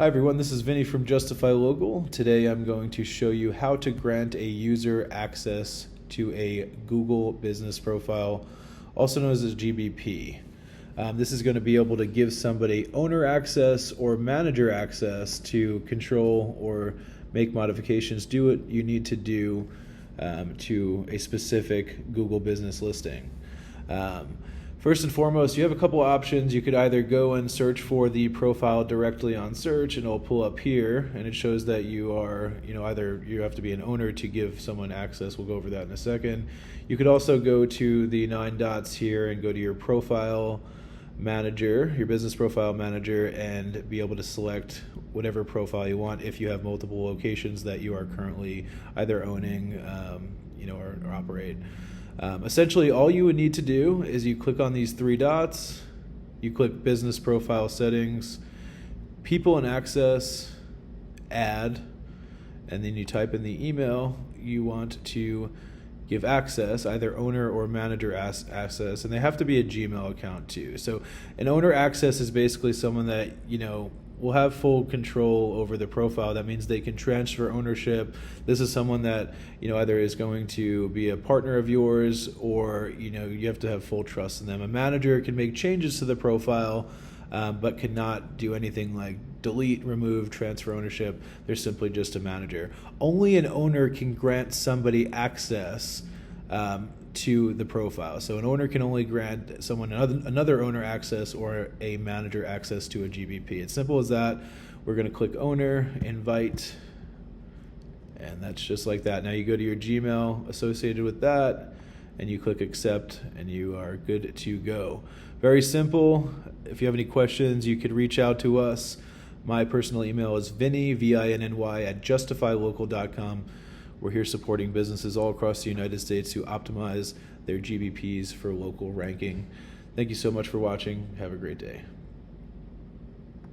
Hi everyone, this is Vinny from Justify Local. Today I'm going to show you how to grant a user access to a Google Business Profile, also known as a GBP. This is going to be able to give somebody owner access or manager access to control or make modifications, do what you need to do to a specific Google business listing. First and foremost, you have a couple options. You could either go and search for the profile directly on search, and it'll pull up here, and it shows that you are, either you have to be an owner to give someone access. We'll go over that in a second. You could also go to the 9 dots here and go to your profile manager, your business profile manager, and be able to select whatever profile you want if you have multiple locations that you are currently either owning, or operate. Essentially, all you would need to do is you click on these 3 dots, you click Business Profile Settings, People and Access, Add, and then you type in the email you want to give access, either owner or manager access, and they have to be a Gmail account too. So an owner access is basically someone that, will have full control over the profile. That means they can transfer ownership. This is someone that, either is going to be a partner of yours or, you have to have full trust in them. A manager can make changes to the profile, but cannot do anything like delete, remove, transfer ownership. They're simply just a manager. Only an owner can grant somebody access to the profile. So an owner can only grant someone another owner access or a manager access to a GBP. It's simple as that. We're going to click owner, invite, and that's just like that. Now you go to your Gmail associated with that, and you click accept, and you are good to go. Very simple. If you have any questions, you could reach out to us. My personal email is Vinny, VINNY, @justifylocal.com. We're here supporting businesses all across the United States to optimize their GBPs for local ranking. Thank you so much for watching. Have a great day.